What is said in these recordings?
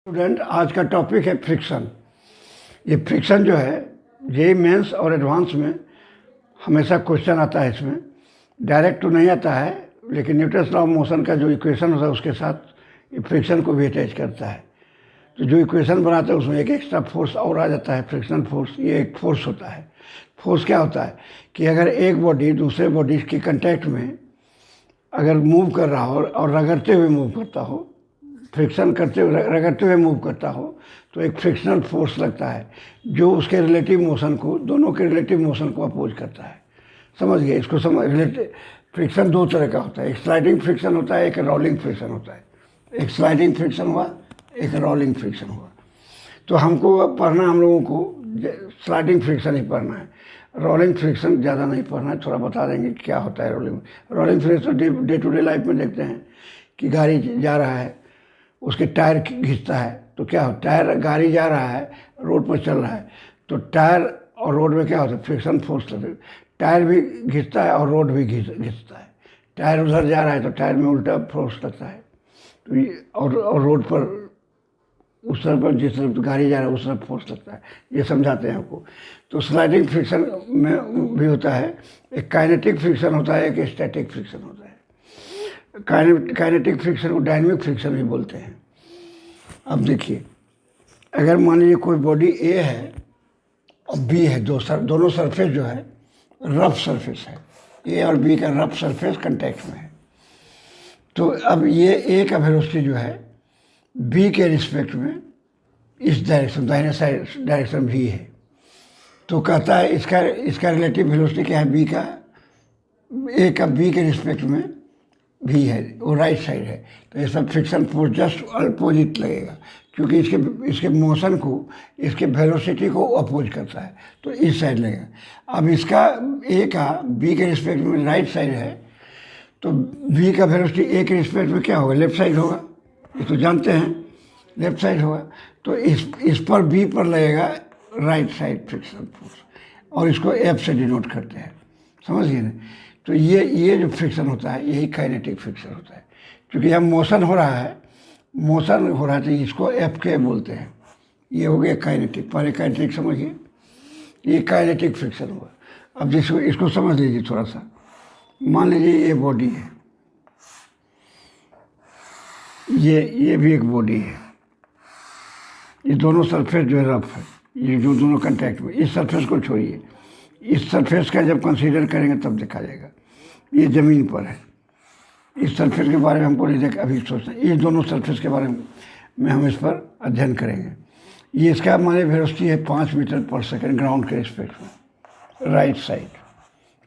Student, आज का topic है फ्रिक्शन। ये फ्रिक्शन जो है जेईई मेंस और एडवांस में हमेशा क्वेश्चन आता है। इसमें डायरेक्ट तो नहीं आता है, लेकिन न्यूटन्स लॉ ऑफ मोशन का जो इक्वेशन होता है उसके साथ ये फ्रिक्शन को भी अटैच करता है। तो जो इक्वेशन बनाता है उसमें एक एक्स्ट्रा फोर्स और आ जाता है, फ्रिक्शन फोर्स। ये एक फोर्स होता है। फोर्स क्या होता है कि अगर एक बॉडी दूसरे बॉडी के कंटैक्ट में अगर मूव कर रहा हो और रगड़ते हुए मूव करता हो, फ्रिक्शन करते हुए रगड़ते हुए मूव करता हो, तो एक फ्रिक्शनल फोर्स लगता है जो उसके रिलेटिव मोशन को, दोनों के रिलेटिव मोशन को अपोज करता है। समझ गए इसको? समझ रिलेटिव फ्रिक्शन दो तरह का होता है, एक स्लाइडिंग फ्रिक्शन होता है, एक रोलिंग फ्रिक्शन होता है। एक स्लाइडिंग फ्रिक्शन हुआ, एक रोलिंग फ्रिक्शन हुआ। तो हमको पढ़ना, हम लोगों को स्लाइडिंग फ्रिक्शन ही पढ़ना है, रोलिंग फ्रिक्शन ज़्यादा नहीं पढ़ना है। थोड़ा बता देंगे क्या होता है rolling. Rolling friction day to day life में देखते हैं कि गाड़ी जा रहा है, उसके टायर घिसता है, तो क्या हो, टायर, गाड़ी जा रहा है, रोड पर चल रहा है, तो टायर और रोड में क्या होता है, फ्रिक्शन फोर्स लगता है। टायर भी घिसता है और रोड भी घिसता है। टायर उधर जा रहा है तो टायर में उल्टा फोर्स लगता है, तो ये और रोड पर उस तरफ पर जिस तरफ गाड़ी जा रहा है उस तरफ फोर्स लगता है। ये समझाते हैं आपको। तो स्लाइडिंग फ्रिक्शन में भी होता है, एक काइनेटिक फ्रिक्शन होता है, एक स्टैटिक फ्रिक्शन होता है। काइनेटिक फ्रिक्शन को डायनेमिक फ्रिक्शन भी बोलते हैं। अब देखिए, अगर मान लीजिए कोई बॉडी ए है और बी है, दोनों सरफेस जो है रफ सरफेस है, ए और बी का रफ सरफेस कांटेक्ट में है। तो अब ये ए का वेलोसिटी जो है बी के रिस्पेक्ट में इस डायरेक्शन, दाहिने साइड डायरेक्शन भी है, तो कहता है इसका रिलेटिव वेलोसिटी क्या है, बी का, ए का बी के रिस्पेक्ट में भी है, वो राइट साइड है। तो इसका फ्रिक्शन फोर्स जस्ट अपोजिट लगेगा, क्योंकि इसके मोशन को, इसके वेलोसिटी को अपोज करता है, तो इस साइड लगेगा। अब इसका ए का बी के रिस्पेक्ट में राइट साइड है, तो बी का वेलोसिटी ए के रिस्पेक्ट में क्या होगा, लेफ्ट साइड होगा। ये तो जानते हैं, लेफ्ट साइड होगा। तो इस पर बी पर लगेगा राइट साइड फ्रिक्शन फोर्स, और इसको एफ से डिनोट करते हैं। समझ गए ना? तो ये जो फ्रिक्शन होता है यही काइनेटिक फ्रिक्शन होता है। क्योंकि यहाँ मोशन हो रहा है, तो इसको एफ के बोलते हैं। ये हो गया काइनेटिक। पहले काइनेटिक समझिए, ये काइनेटिक फ्रिक्शन हुआ। अब जिसको इसको समझ लीजिए थोड़ा सा। मान लीजिए ये बॉडी है, ये भी एक बॉडी है, ये दोनों सरफेस जो है रफ है, ये जो दोनों कांटेक्ट में, इस सरफेस को छोड़िए, इस सरफेस का जब कंसीडर करेंगे तब देखा जाएगा। ये ज़मीन पर है, इस सरफेस के बारे में हमको नहीं देख अभी सोचना, ये दोनों सरफेस के बारे में हम इस पर अध्ययन करेंगे। ये इसका माने वेलोसिटी है 5 मीटर पर सेकंड ग्राउंड के रिस्पेक्ट में, राइट साइड।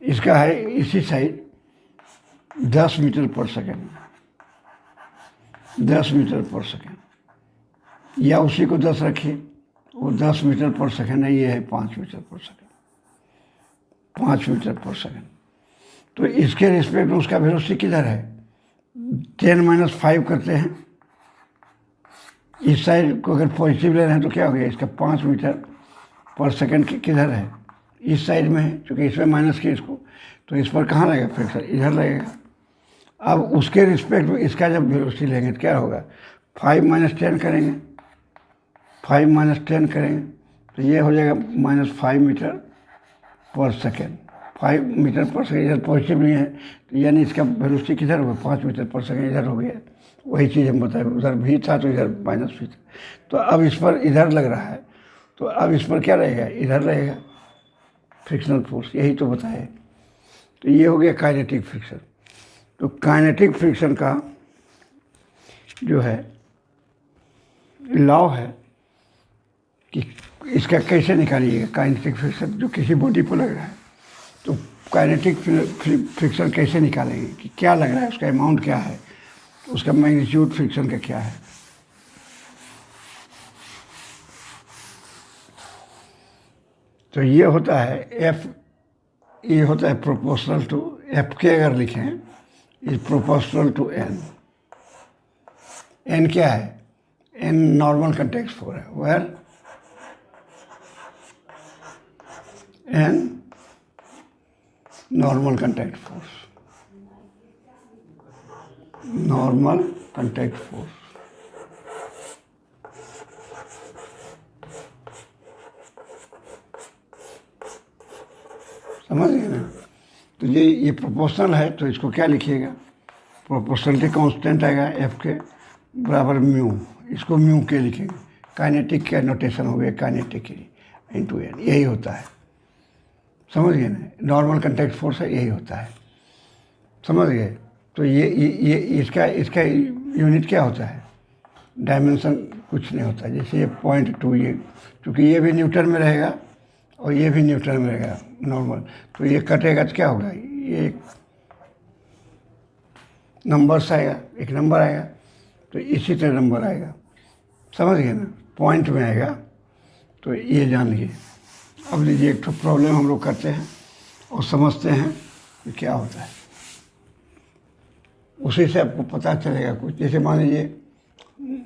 इसका है इसी साइड 10 मीटर पर सेकंड, 10 मीटर पर सेकंड, या उसी को 10 रखिए, वो 10 मीटर पर सेकंड है, ये है 5 मीटर पर सेकंड, 5 मीटर पर सेकंड। तो इसके रिस्पेक्ट में उसका वेलोसिटी किधर है, 10 - 5 करते हैं। इस साइड को अगर पॉजिटिव ले रहे हैं तो क्या हो गया, इसका 5 मीटर पर सेकंड किधर है, इस साइड में है, क्योंकि इसमें माइनस किया इसको, तो इस पर कहाँ लगेगा फ्रिक्शन, इधर लगेगा। अब उसके रिस्पेक्ट में इसका जब वेलोसिटी लेंगे तो क्या होगा, 5 - 10 करेंगे, 5 - 10 करेंगे तो ये हो जाएगा -5 मीटर पर सेकेंड। 5 मीटर पर सेकेंड इधर पॉजिटिव नहीं है, तो यानी इसका वेलोसिटी किधर होगा, 5 मीटर पर सेकेंड इधर हो गया। वही चीज़ हम बताए, उधर भी था तो इधर माइनस भी था। तो अब इस पर इधर लग रहा है, तो अब इस पर क्या रहेगा, इधर रहेगा फ्रिक्शनल फोर्स, यही तो बताए। तो ये हो गया काइनेटिक फ्रिक्शन। तो काइनेटिक फ्रिक्शन का जो है लॉ है कि इसका कैसे निकालिएगा, काइनेटिक फ्रिक्शन जो किसी बॉडी पर लग रहा है, तो काइनेटिक फ्रिक्शन कैसे निकालेंगे कि क्या लग रहा है, उसका अमाउंट क्या है, उसका मैग्नीट्यूड फ्रिक्शन का क्या है। तो ये होता है एफ, ये होता है प्रोपोर्शनल टू एफ के, अगर लिखें is proportional to N. N क्या है, एन नॉर्मल कंटेक्ट फोर्स है, where N normal contact force, normal contact force. समझ गए ना। तो ये प्रोपोर्शनल है, तो इसको क्या लिखिएगा, प्रोपोर्शनलिटी कांस्टेंट आएगा एफ के बराबर म्यू, इसको म्यू के लिखेंगे। काइनेटिक का नोटेशन हो गया, काइनेटिक के लिए इंटू एन, यही होता है। समझ गए ना, नॉर्मल कंटैक्ट फोर्स है, यही होता है। समझ गए। तो ये इसका यूनिट क्या होता है, डायमेंशन कुछ नहीं होता। जैसे ये 0.2, ये क्योंकि ये भी न्यूटन में रहेगा और ये भी न्यूटन में रहेगा नॉर्मल, तो ये कटेगा तो क्या होगा, ये एक नंबर्स आएगा, एक नंबर आएगा, तो इसी तरह नंबर आएगा। समझ गए ना, पॉइंट में आएगा। तो ये जान लीजिए। अब लीजिए एक तो प्रॉब्लम हम लोग करते हैं और समझते हैं कि क्या होता है, उसी से आपको पता चलेगा कुछ। जैसे मान लीजिए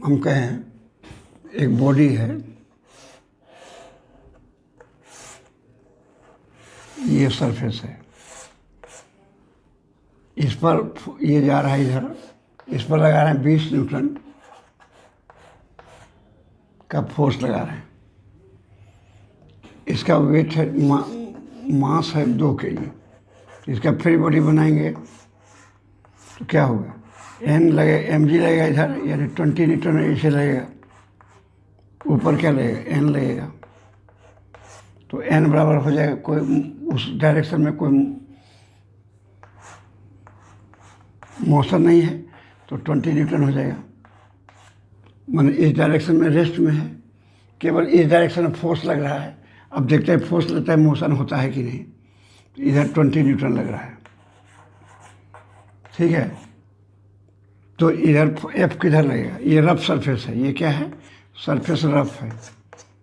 हम कहें एक बॉडी है, ये सरफेस है, इस पर ये जा रहा है इधर, इस पर लगा रहे हैं 20 न्यूटन का फोर्स लगा रहे हैं। इसका वेट है, मास है 2 kg। इसका फ्री बॉडी बनाएंगे तो क्या होगा, एन लगे mg लगेगा इधर, यानी 20 न्यूटन ऐसे लगेगा, ऊपर क्या लगेगा, एन लगेगा। तो एन बराबर हो जाएगा, कोई उस डायरेक्शन में कोई मोशन नहीं है तो 20 न्यूटन हो जाएगा। माने इस डायरेक्शन में रेस्ट में है, केवल इस डायरेक्शन में फोर्स लग रहा है। अब देखते हैं फोर्स लगता है, मोशन होता है कि नहीं। तो इधर 20 न्यूटन लग रहा है, ठीक है। तो इधर एफ किधर लगेगा, ये रफ सरफेस है, ये क्या है, सरफेस रफ है,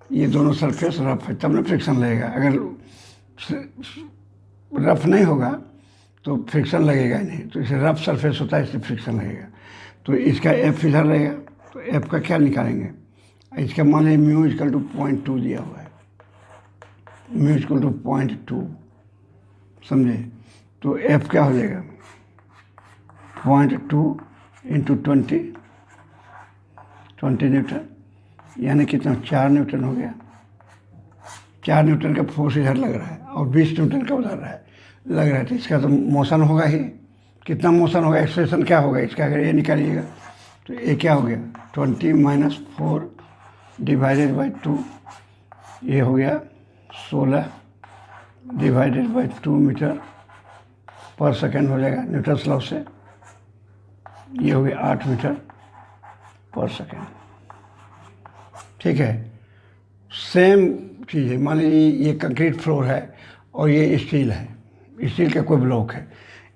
ये दोनों सरफेस रफ है, तब ना फ्रिक्शन लगेगा। अगर रफ नहीं होगा तो फ्रिक्शन लगेगा ही नहीं। तो इसे रफ सरफेस होता है, इसलिए फ्रिक्शन लगेगा। तो इसका एफ इधर रहेगा, तो एफ का क्या निकालेंगे, इसका मान लीजिए म्यू इक्वल टू 0.2 दिया हुआ है, म्यू इक्वल टू 0.2, समझे। तो एफ क्या हो जाएगा, 0.2 इंटू 20 न्यूटन, यानी कितना, 4 न्यूटन हो गया। 4 न्यूटन का फोर्स इधर लग रहा है और 20 न्यूटन का उधर लग रहा है। तो इसका तो मोशन होगा ही, कितना मोशन होगा, एक्सप्रेशन क्या होगा इसका, अगर ये निकालिएगा तो ये क्या हो गया, 20 - 4 डिवाइडेड बाई 2, ये हो गया 16 डिवाइडेड बाई 2 मीटर पर सेकेंड हो जाएगा न्यूटन लॉ से। ये हो गया 8 मीटर पर सेकेंड, ठीक है। सेम चीज़ है, मान लीजिए ये कंक्रीट फ्लोर है और ये स्टील है, स्टील का कोई ब्लॉक है।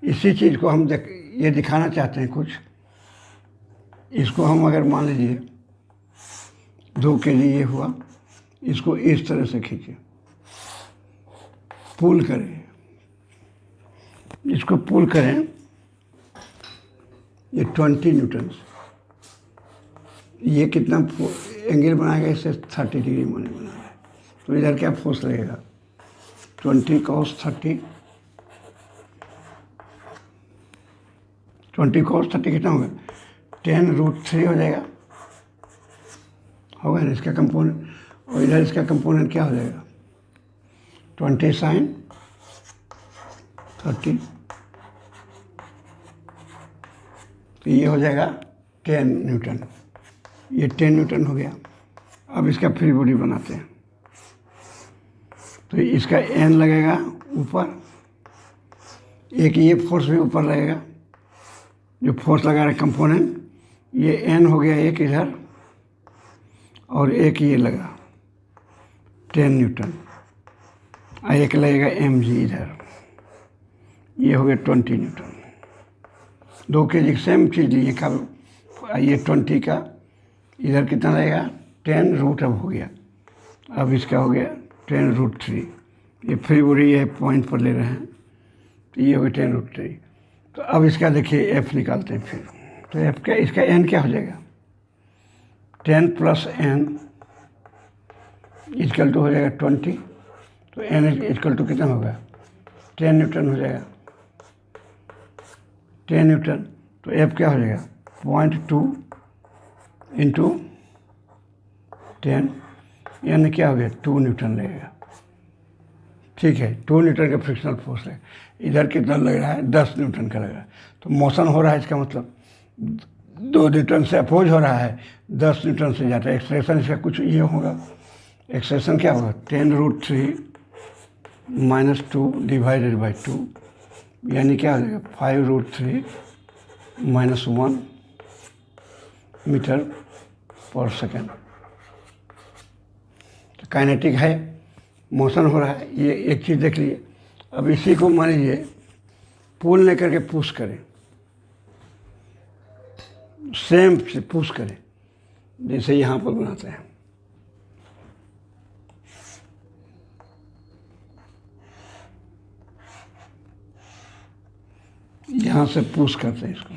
इसी चीज़ को हम ये दिखाना चाहते हैं कुछ। इसको हम अगर मान लीजिए 2 kg ये हुआ, इसको इस तरह से खींचे, पुल करें, इसको पुल करें, ये 20 न्यूटन, ये कितना एंगल बनाएगा, इससे 30 डिग्री माने बना है। तो इधर क्या फोर्स लगेगा, 20 cos 30, 20 cos 30 कितना होगा, 10√3 हो जाएगा, होगा ना इसका कंपोनेंट। और इधर इसका कंपोनेंट क्या हो जाएगा, 20 sin 30, तो ये हो जाएगा 10 न्यूटन, ये 10 न्यूटन हो गया। अब इसका फ्री बॉडी बनाते हैं, तो इसका एन लगेगा ऊपर, एक ये फोर्स भी ऊपर लगेगा, जो फोर्स लगा रहा है कंपोनेंट, ये एन हो गया एक इधर, और एक ये लगा 10 न्यूटन, और एक लगेगा mg इधर, ये हो गया 20 न्यूटन। 2 kg सेम चीज़ लिए का, ये 20 का इधर कितना लगेगा, 10 अब हो गया, अब इसका हो गया 10√3, ये फ्री बॉडी ये पॉइंट पर ले रहे हैं, तो ये हो गया 10√3। तो अब इसका देखिए एफ निकालते हैं फिर। तो एफ का, इसका एन क्या हो जाएगा, 10 + n इक्वल टू हो जाएगा 20, तो एन इक्वल टू कितना होगा, 10 न्यूटन हो जाएगा, 10 न्यूटन। तो एफ क्या हो जाएगा, 0.2 इंटू 10, यानी क्या हो गया, 2 न्यूटन लगेगा, ठीक है, 2 न्यूटन का फ्रिक्शनल फोर्स है, इधर कितना लग रहा है, 10 न्यूटन का लग रहा है। तो मोशन हो रहा है, इसका मतलब 2 न्यूटन से अपोज हो रहा है, 10 न्यूटन से जाता है। एक्सप्रेशन इसका कुछ ये होगा, एक्सप्रेशन क्या होगा, 10√3 - 2 डिवाइडेड बाई 2, यानी क्या हो जाएगा, 5√3 - 1 मीटर पर सेकेंड। तो काइनेटिक है, मोशन हो रहा है, ये एक चीज़ देख लीजिए। अब इसी को मान लीजिए पुल लेकर के पुश करें, सेम से पुश करें जैसे यहाँ पर बनाते हैं, यहाँ से पुश करते हैं इसको,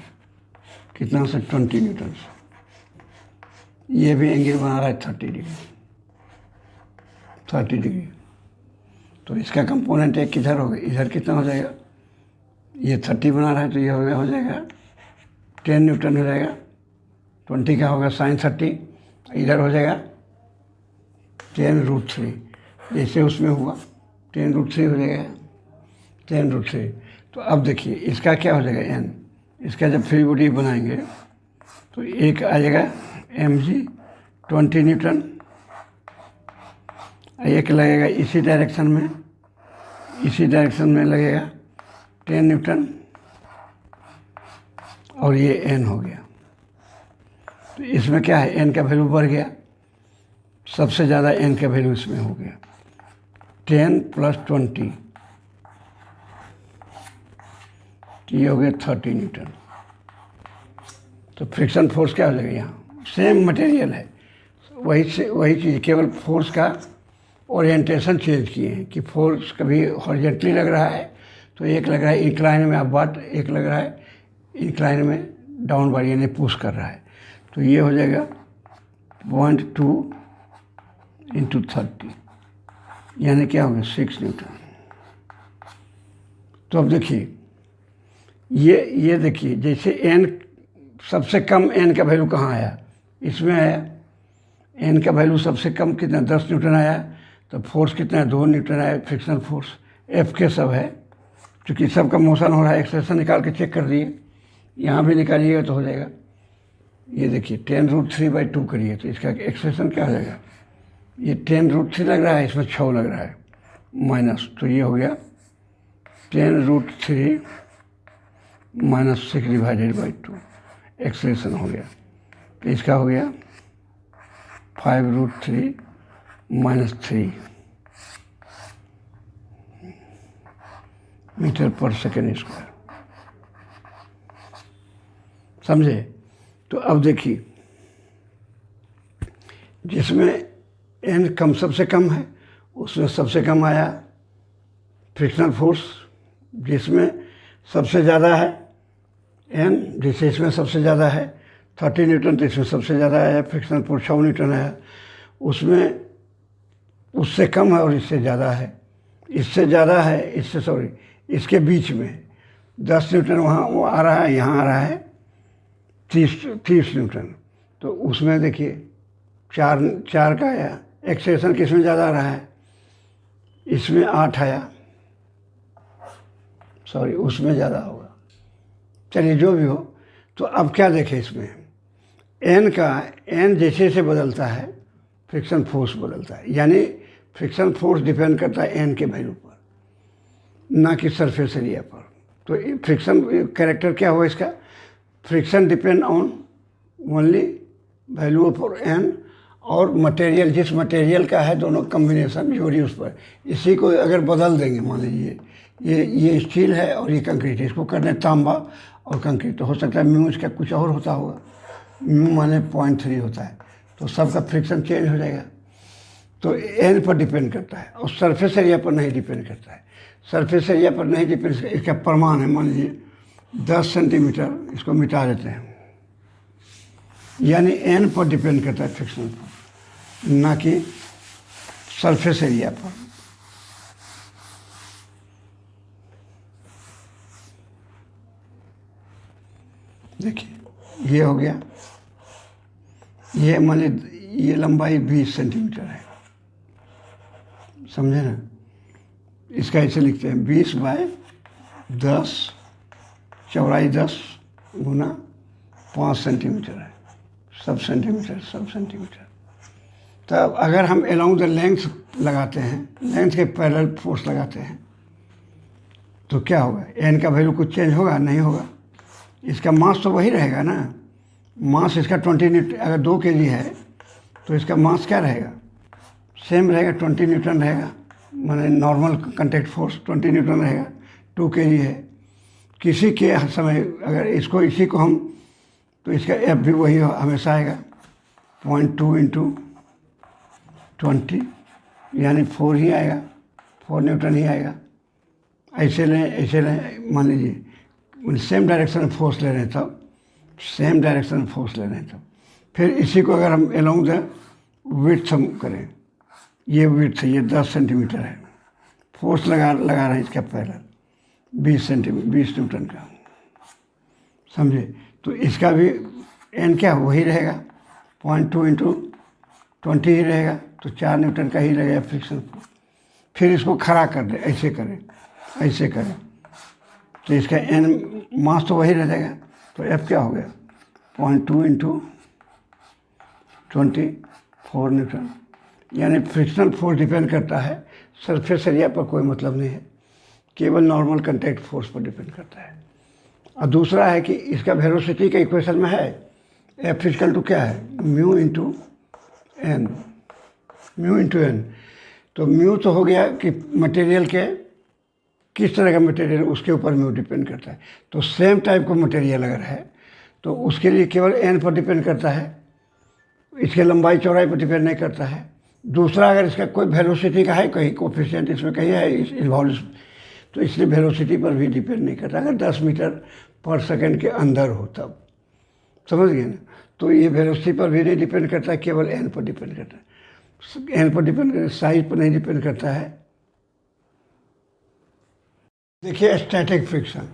कितना से 20 न्यूटन से। ये भी एंगल बना रहा है 30 डिग्री। तो इसका कंपोनेंट एक किधर होगा, इधर कितना हो जाएगा, ये 30 बना रहा है तो ये हो जाएगा 10 न्यूटन हो जाएगा, 20 का होगा sin 30, इधर हो जाएगा 10√3, जैसे उसमें हुआ 10√3 हो जाएगा 10√3। तो अब देखिए इसका क्या हो जाएगा n, इसका जब फ्री बॉडी बनाएंगे तो एक आ जाएगा mg 20 न्यूटन, एक लगेगा इसी डायरेक्शन में लगेगा 10 न्यूटन, और ये n हो गया। तो इसमें क्या है, n का वैल्यू बढ़ गया, सबसे ज़्यादा n का वैल्यू इसमें हो गया 10 + 20, ये हो गया 30 न्यूटन। तो फ्रिक्शन फोर्स क्या हो जाएगा, यहाँ सेम मटेरियल है, वही चीज़, केवल फोर्स का ओरिएंटेशन चेंज किए हैं कि फोर्स कभी हॉरिजॉन्टली लग रहा है तो एक लग रहा है इंक्लाइन में अपवर्ड, एक लग रहा है इंक्लाइन में डाउनवर्ड, यानी पुश कर रहा है। तो ये हो जाएगा 0.2 × 30, यानी क्या होगा 6 न्यूटन। तो अब देखिए ये देखिए, जैसे n सबसे कम n का वैल्यू कहाँ आया, इसमें आया, n का वैल्यू सबसे कम कितना 10 न्यूटन आया, तो फोर्स कितना है 2 न्यूटन आया, फ्रिक्शनल फोर्स F के सब है, क्योंकि सबका मोशन हो रहा है। एक्सप्रेशन निकाल के चेक कर दिए, यहाँ भी निकालिएगा तो हो जाएगा। ये देखिए 10√3/2 करिए तो इसका एक्सप्रेशन क्या हो जाएगा, ये 10√3 लग रहा है, इसमें 6 लग रहा है माइनस, तो ये हो गया 10√3 - 6 डिवाइडेड बाई 2, एक्सप्रेशन हो गया। तो इसका हो गया 5√3 - 3 मीटर पर सेकेंड स्क्वायर, समझे। तो अब देखिए जिसमें n कम सबसे कम है उसमें सबसे कम आया फ्रिक्शनल फोर्स, जिसमें सबसे ज़्यादा है n, जैसे इसमें सबसे ज़्यादा है 30 न्यूटन, तो इसमें सबसे ज़्यादा आया फ्रिक्शनल फोर्स 6 न्यूटन आया, उसमें उससे कम है और इससे ज़्यादा है, इससे ज़्यादा है, इसके बीच में 10 न्यूटन वहाँ वो आ रहा है, यहाँ आ रहा है 30 न्यूटन। तो उसमें देखिए 4 का आया, एक्सेलेरेशन किसमें ज़्यादा आ रहा है, इसमें 8 आया, उसमें ज़्यादा होगा, चलिए जो भी हो। तो अब क्या देखें, इसमें n जैसे जैसे बदलता है फ्रिक्शन फोर्स बदलता है, यानी फ्रिक्शन फोर्स डिपेंड करता है n के वैल्यू पर, ना कि सरफेस एरिया पर। तो फ्रिक्शन कैरेक्टर क्या हुआ इसका, friction depend on only value for n, और मटेरियल जिस मटेरियल का है दोनों कम्बिनेशन जोड़ी उस पर। इसी को अगर बदल देंगे, मान लीजिए ये स्टील है और ये कंक्रीट है, इसको कर दें तांबा और कंक्रीट, तो हो सकता है म्यू इसका कुछ और होता होगा, म्यू माने 0.3 होता है, तो सबका फ्रिक्शन चेंज हो जाएगा। तो n पर डिपेंड करता है और सरफेस एरिया पर नहीं डिपेंड करता है। सरफेस एरिया पर नहीं डिपेंड, इसका प्रमाण है, मान लीजिए 10 सेंटीमीटर, इसको मिटा देते हैं, यानी n पर डिपेंड करता है फ्रिक्शन पर, ना कि सरफेस एरिया पर। देखिए ये हो गया, ये मान लीजिए ये लंबाई 20 सेंटीमीटर है, समझे ना, इसका ऐसे लिखते हैं 20/10, चौड़ाई 10 गुना 5 सेंटीमीटर है, सब सेंटीमीटर। तब अगर हम अलोंग द लेंथ लगाते हैं, लेंथ के पैरेलल फोर्स लगाते हैं, तो क्या होगा? एन का वैल्यू कुछ चेंज होगा? नहीं होगा। इसका मास तो वही रहेगा ना। मास इसका 20 न्यूटन, अगर 2 kg है तो इसका मास क्या रहेगा? सेम रहेगा, 20 न्यूटन रहेगा। माने नॉर्मल कॉन्टैक्ट फोर्स 20 न्यूटन रहेगा। 2 kg है, किसी के समय अगर इसको इसी को हम, तो इसका एफ भी वही हमेशा आएगा, 0.2 इंटू 20 यानी 4 ही आएगा, 4 न्यूटन ही आएगा। ऐसे लें, मान लीजिए सेम डायरेक्शन में फोर्स ले रहे हैं तब, सेम डायरेक्शन में फोर्स ले रहे हैं तब। फिर इसी को अगर हम अलोंग द विड्थ हम करें, ये विड्थ है, ये 10 सेंटीमीटर है, फोर्स लगा रहे हैं इसका पैरेलल 20 न्यूटन का, समझे? तो इसका भी एन क्या वही रहेगा, 0.2 इंटू 20 ही रहेगा, तो 4 न्यूटन का ही रहेगा फ्रिक्शन फोर्स। फिर इसको खड़ा कर दे, ऐसे करें तो इसका एन मास तो वही रह जाएगा, तो एफ क्या हो गया? 0.2 इंटू 20, 4 न्यूटन। यानी फ्रिक्शनल फोर्स डिपेंड करता है सरफेस एरिया पर, कोई मतलब नहीं है, केवल नॉर्मल कॉन्टैक्ट फोर्स पर डिपेंड करता है। और दूसरा है कि इसका वेलोसिटी का इक्वेशन में है एफ इक्वल टू क्या है? Mu into N. तो म्यू तो हो गया कि मटेरियल के किस तरह का मटेरियल, उसके ऊपर म्यू डिपेंड करता है। तो सेम टाइप का मटेरियल अगर है तो उसके लिए केवल एन पर डिपेंड करता है, इसके लंबाई चौड़ाई पर डिपेंड नहीं करता है। दूसरा, अगर इसका कोई वेलोसिटी का है, कहीं कोफिशिएंट इसमें कहीं है इन्वॉल्व, तो इसलिए वेलोसिटी पर भी डिपेंड नहीं करता, अगर 10 मीटर पर सेकंड के अंदर हो तब, समझ गए ना? तो ये वेलोसिटी पर भी नहीं डिपेंड करता है, केवल एन पर डिपेंड करता है। एन पर डिपेंड करता है, साइज पर नहीं डिपेंड करता है। देखिए स्टैटिक फ्रिक्शन,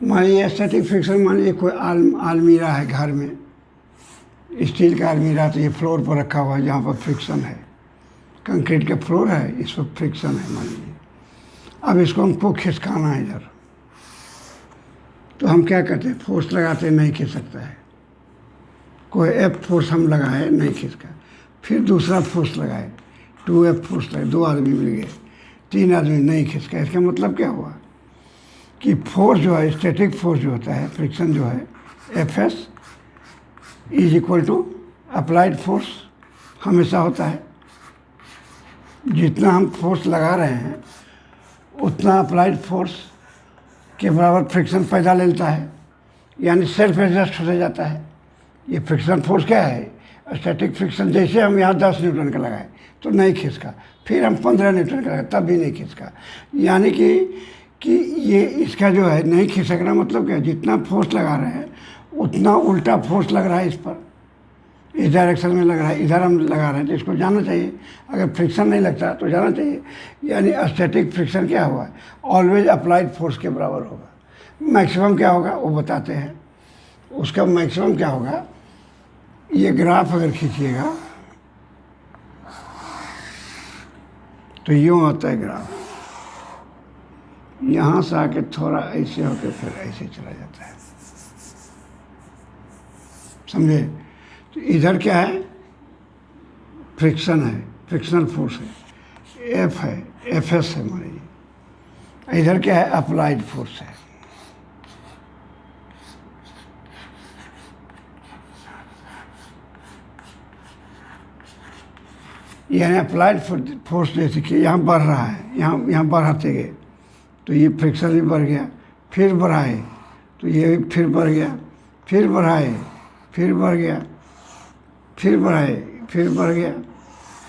मान लीजिए स्टैटिक फ्रिक्शन, मान लीजिए कोई आलमीरा है घर में, स्टील का आलमीरा, तो ये फ्लोर पर रखा हुआ है जहाँ पर फ्रिक्शन है, कंक्रीट का फ्लोर है, इस पर फ्रिक्शन है मान लीजिए। अब इसको हमको खिसकाना है इधर, तो हम क्या करते हैं? फोर्स लगाते हैं, नहीं खिंच सकता है। कोई एफ फोर्स हम लगाए, नहीं खिसका। फिर दूसरा फोर्स लगाए, 2F फोर्स लगाए, 2 आदमी मिल गए, 3 आदमी, नहीं खिसका। इसका मतलब क्या हुआ कि फोर्स जो है, स्टैटिक फोर्स जो होता है, फ्रिक्शन जो है, Fs is equal to applied force हमेशा होता है। जितना हम फोर्स लगा रहे हैं उतना अप्लाइड फोर्स के बराबर फ्रिक्शन पैदा लेता है, यानी सेल्फ एडजस्ट हो जाता है। ये फ्रिक्शन फोर्स क्या है? Static friction. जैसे हम यहाँ 10 न्यूटन का लगाए तो नहीं खिसका, फिर हम 15 न्यूटन का लगाए तब भी नहीं खिसका। यानी कि ये इसका जो है नहीं खिसकना मतलब क्या है? जितना फोर्स लगा रहे हैं उतना उल्टा फोर्स लग रहा है इस पर, इस डायरेक्शन में लग रहा है, इधर हम लगा रहे हैं, तो इसको जाना चाहिए। अगर फ्रिक्शन नहीं लगता तो जाना चाहिए। यानी स्टैटिक फ्रिक्शन क्या हुआ? ऑलवेज अप्लाइड फोर्स के बराबर होगा। मैक्सिमम क्या होगा वो बताते हैं। उसका मैक्सिमम क्या होगा? ये ग्राफ अगर खींचिएगा तो यूँ आता है ग्राफ, यहाँ से आके थोड़ा ऐसे होकर फिर ऐसे चला जाता है, समझे? तो इधर क्या है? फ्रिक्शन है, फ्रिक्शनल फोर्स है, एफ है, Fs है मान लीजिए। इधर क्या है? अप्लाइड फोर्स है। यानी अप्लाइड फोर्स जैसे कि यहाँ बढ़ रहा है, यहाँ बढ़ाते गए तो ये फ्रिक्शन भी बढ़ गया, फिर बढ़ाए तो ये फिर बढ़ गया, फिर बढ़ाए फिर बढ़ गया, फिर बढ़ाए फिर बढ़ गया।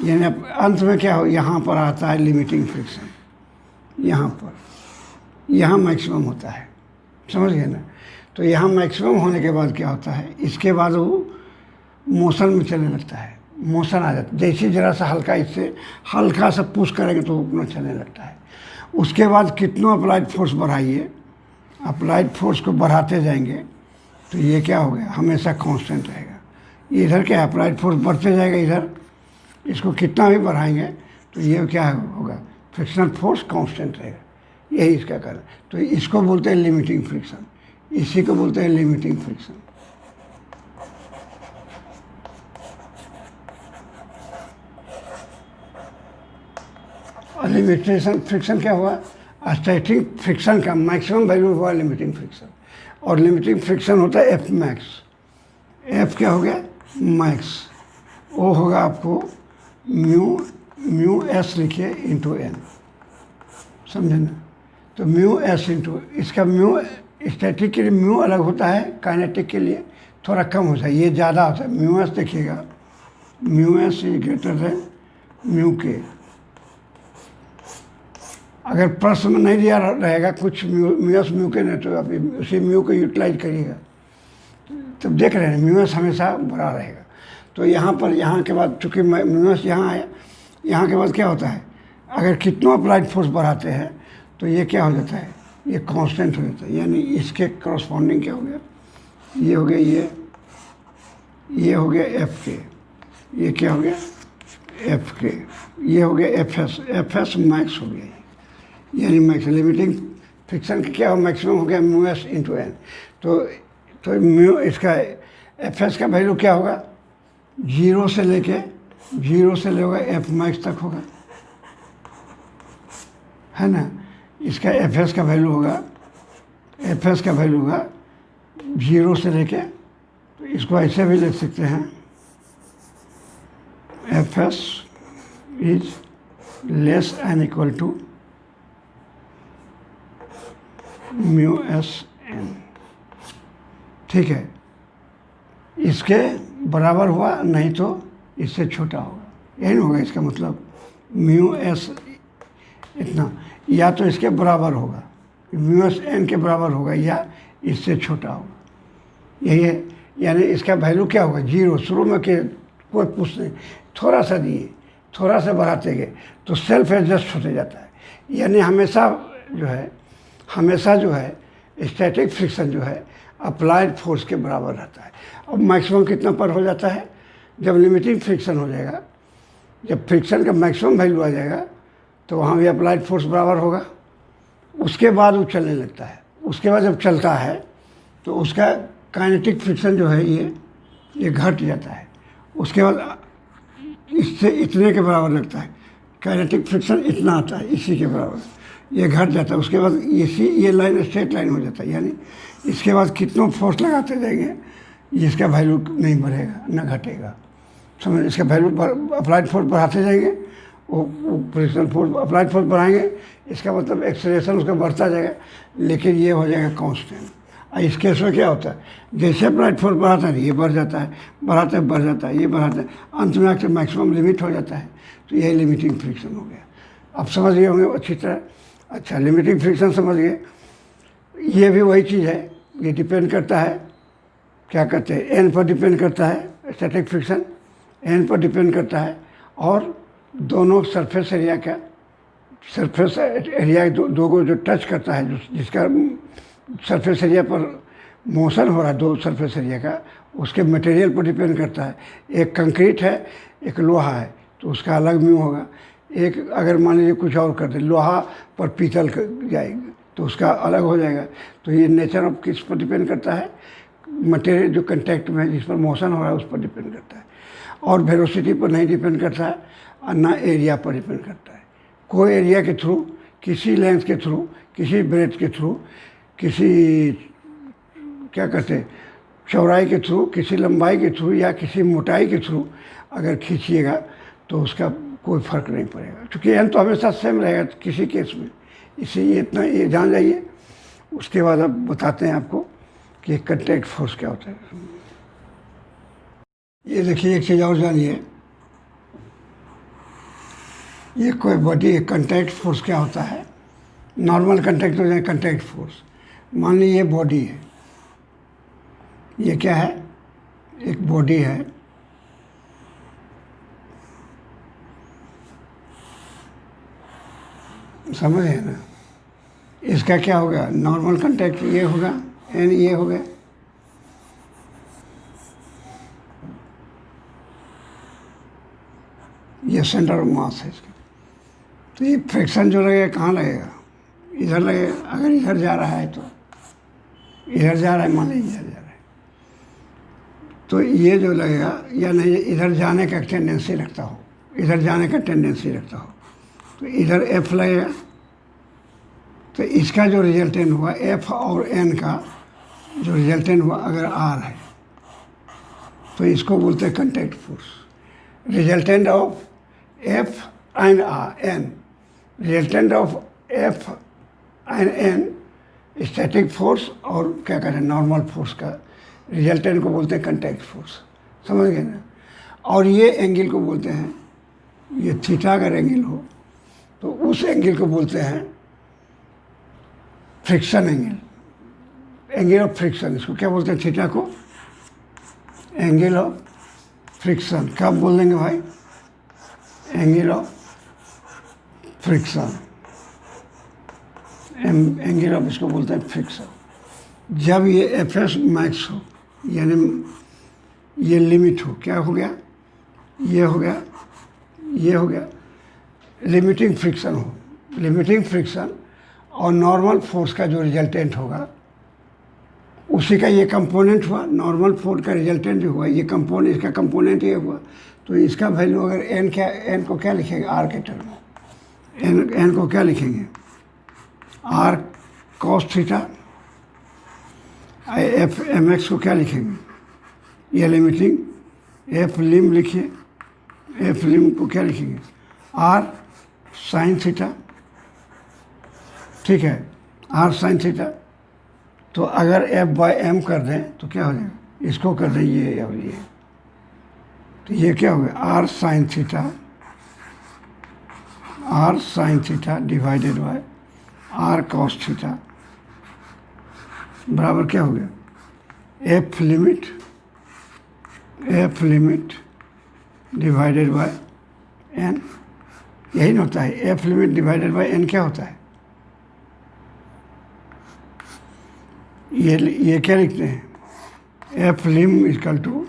यानी अंत में क्या हो? यहाँ पर आता है लिमिटिंग फ्रिक्शन, यहाँ पर, यहाँ मैक्सिमम होता है, समझ गए ना? तो यहाँ मैक्सिमम होने के बाद क्या होता है? इसके बाद वो मोशन में चलने लगता है, मोशन आ जाता है। जैसे ज़रा सा हल्का इससे हल्का सा पुश करेंगे तो अपना चलने लगता है। उसके बाद कितना अप्लाइड फोर्स बढ़ाइए, अप्लाइड फोर्स को बढ़ाते जाएंगे तो ये क्या हो गया, हमेशा कांस्टेंट रहेगा। इधर क्या अप्लाइड फोर्स बढ़ते जाएगा, इधर इसको कितना भी बढ़ाएंगे तो ये क्या होगा, फ्रिक्शनल फोर्स कांस्टेंट रहेगा। यही इसका कारण। तो इसको बोलते हैं लिमिटिंग फ्रिक्शन, इसी को बोलते हैं लिमिटिंग फ्रिक्शन। और लिमिटेशन फ्रिक्शन क्या हुआ, स्टैटिक फ्रिक्शन का मैक्सिमम वैल्यू हुआ लिमिटिंग फ्रिक्शन। और लिमिटिंग फ्रिक्शन होता है एफ मैक्स। एफ क्या हो गया, मैक्स। वो होगा आपको म्यू एस लिखिए इंटू एन, समझे ना। तो म्यू एस इंटू, इसका म्यू स्टैटिक के लिए म्यू अलग होता है, काइनेटिक के लिए थोड़ा कम होता है, ये ज़्यादा होता है। म्यू एस देखिएगा, mu S is greater than mu के। अगर प्रश्न में नहीं दिया रहेगा कुछ म्यू एस म्यू के नहीं, तो आप उसी म्यू को यूटिलाइज करिएगा। तब देख रहे हैं म्यू एस हमेशा बड़ा रहेगा। तो यहाँ पर, यहाँ के बाद चूँकि म्यू एस यहाँ आया, यहाँ के बाद क्या होता है, अगर कितना अप्लाइड फोर्स बढ़ाते हैं तो ये क्या हो जाता है, ये कांस्टेंट हो जाता है। यानी इसके करस्पॉन्डिंग क्या हो गया, ये हो गया, ये हो गया एफ के, ये क्या हो गया एफ के, ये हो गया एफ एस मैक्स हो गया। यानी मैक्स लिमिटिंग फ्रिक्शन का क्या हो, मैक्सिमम हो गया म्यू एस इंटू एन। तो म्यू इसका एफ एस का वैल्यू क्या होगा, जीरो से लेके एफ मैक्स तक होगा, है ना। इसका एफ एस का वैल्यू होगा, एफ एस का वैल्यू होगा जीरो से लेके, तो इसको ऐसे भी लिख सकते हैं, F S is less N equal to mu S N. ठीक है, इसके बराबर हुआ, नहीं तो इससे छोटा होगा, यही होगा इसका मतलब। म्यू एस इतना, या तो इसके बराबर होगा, म्यू एस एन के बराबर होगा, या इससे छोटा होगा, यही है। यानी इसका वैल्यू क्या होगा, जीरो। शुरू में के कोई पूछ नहीं, थोड़ा सा दिए, थोड़ा सा बढ़ाते गए तो सेल्फ एडजस्ट होते जाता है। यानी हमेशा जो है स्टैटिक फ्रिक्शन जो है अप्लाइड फोर्स के बराबर रहता है। अब मैक्सिमम कितना पर हो जाता है, जब लिमिटिंग फ्रिक्शन हो जाएगा, जब फ्रिक्शन का मैक्सिमम वैल्यू आ जाएगा तो वहाँ भी अप्लाइड फोर्स बराबर होगा। उसके बाद वो चलने लगता है। उसके बाद जब चलता है तो उसका काइनेटिक फ्रिक्शन जो है ये घट जाता है। उसके बाद इससे इतने के बराबर लगता है, काइनेटिक फ्रिक्शन इतना आता है, इसी के बराबर, ये घट जाता है। उसके बाद ये लाइन स्ट्रेट लाइन हो जाता है। यानी इसके बाद कितना फोर्स लगाते जाएंगे, इसका वैल्यू नहीं बढ़ेगा ना घटेगा, समझ। इसका वैल्यू अप्लाइड फोर्स बढ़ाते जाएंगे, वो फ्रिक्शनल फोर्स अप्लाइड फोर्स बढ़ाएंगे, इसका मतलब एक्सेलरेशन उसका बढ़ता जाएगा, लेकिन ये हो जाएगा कांस्टेंट। इस केस में क्या होता है, जैसे अप्लाइड फोर्स बढ़ाता है ये बढ़ जाता है, बढ़ाते बढ़ जाता है, ये बढ़ाता है, अंत में आकर मैक्सिमम लिमिट हो जाता है। तो यही लिमिटिंग फ्रिक्शन हो गया। अब समझ गए होंगे अच्छी तरह। अच्छा, लिमिटिंग फ्रिक्शन समझ गए। ये भी वही चीज़ है, ये डिपेंड करता है, क्या कहते हैं, एन पर डिपेंड करता है। स्टैटिक फ्रिक्शन एन पर डिपेंड करता है, और दोनों सरफेस एरिया का, सरफेस एरिया दो को जो टच करता है, जिसका सरफेस एरिया पर मोशन हो रहा है, दो सरफेस एरिया का, उसके मटेरियल पर डिपेंड करता है। एक कंक्रीट है, एक लोहा है, तो उसका अलग म्यू होगा। एक अगर मान लीजिए कुछ और कर दे, लोहा पर पीतल जाएगी तो उसका अलग हो जाएगा। तो ये नेचर ऑफ किस पर डिपेंड करता है, मटेरियल जो कंटेक्ट में है, जिस पर मोशन हो रहा है, उस पर डिपेंड करता है। और वेलोसिटी पर नहीं डिपेंड करता है, और ना एरिया पर डिपेंड करता है। कोई एरिया के थ्रू, किसी लेंथ के थ्रू, किसी ब्रेथ के थ्रू, किसी क्या कहते हैं चौड़ाई के थ्रू, किसी लंबाई के थ्रू, या किसी मोटाई के थ्रू अगर खींचिएगा तो उसका कोई फ़र्क नहीं पड़ेगा, क्योंकि एन तो हमेशा सेम रहेगा किसी केस में। इसीलिए इतना ये जान जाइए। उसके बाद अब बताते हैं आपको कि कंटैक्ट फोर्स क्या होता है। ये देखिए, एक चीज़ और जानिए, ये कोई बॉडी कंटैक्ट फोर्स क्या होता है। नॉर्मल कंटैक्ट हो जाए कंटैक्ट फोर्स। मान लीजिए ये बॉडी है, ये क्या है, एक बॉडी है, समझ है ना। इसका क्या होगा, नॉर्मल कांटेक्ट ये होगा, एन ये हो गया, ये सेंटर ऑफ मास है इसका। तो ये फ्रिक्शन जो लगेगा कहाँ लगेगा, इधर लगेगा। अगर इधर जा रहा है तो इधर जा रहा है, मान लीजिए इधर जा रहा है, तो ये जो लगेगा, या नहीं इधर जाने का टेंडेंसी रखता हो, इधर जाने का टेंडेंसी रखता हो, तो इधर एफ लगेगा। तो इसका जो रिजल्टेंट हुआ एफ और एन का जो रिजल्टेंट हुआ अगर आर है, तो इसको बोलते हैं contact force. Resultant of F and N, resultant of F and N static force, और क्या कहते हैं नॉर्मल फोर्स का रिजल्टेंट को बोलते हैं कंटैक्ट फोर्स। समझ गए ना। और ये एंगल को बोलते हैं, ये थीटा अगर एंगल हो तो उस एंगल को बोलते हैं friction angle, angle of friction. इसको क्या बोलते हैं, थीटा को एंगल ऑफ फ्रिक्शन। कब बोल देंगे भाई, angle of friction, angle of इसको बोलते हैं फ्रिक्शन। जब ये एफ एस मैक्स हो, यानी ये लिमिट हो, क्या हो गया, ये हो गया, ये हो गया, लिमिटिंग फ्रिक्शन हो, लिमिटिंग फ्रिक्शन और नॉर्मल फोर्स का जो रिजल्टेंट होगा उसी का ये कंपोनेंट हुआ। नॉर्मल फोर्स का रिजल्टेंट जो हुआ ये कंपोनेंट, इसका कंपोनेंट ये हुआ। तो इसका वैल्यू अगर एन क्या, एन को क्या लिखेंगे, आर के टर्म में, एन को क्या लिखेंगे, R cos theta. F M X को क्या लिखेंगे, ये लिमिटिंग, एफ लिम लिखिए, एफ लिम को क्या लिखेंगे, आर साइन थीटा। ठीक है, आर साइन थीटा। तो अगर एफ बाई एम कर दें तो क्या हो जाएगा, इसको कर दें ये और ये, तो ये क्या हो गया, R sine theta, R sine theta divided by R cos theta बराबर क्या हो गया, F limit, F limit divided by N. यही होता है, F limit divided by N क्या होता है, ये क्या लिखते हैं, F lim is equal to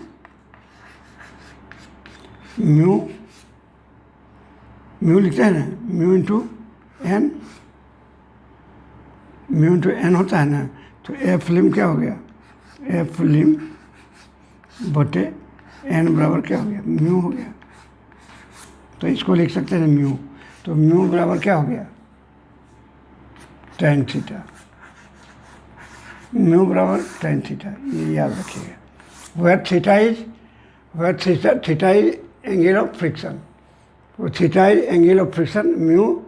mu, mu लिखते हैं ना, mu into N, mu into N होता है ना। तो एफ लिम क्या हो गया, एफ लिम बटे एन बराबर क्या हो गया, म्यू हो गया। तो इसको लिख सकते हैं म्यू। तो म्यू बराबर क्या हो गया, टेन थीटा, म्यू बराबर टेन थीटा, ये याद रखिएगा। Where theta is, where theta is angle of friction, तो theta is angle of friction, mu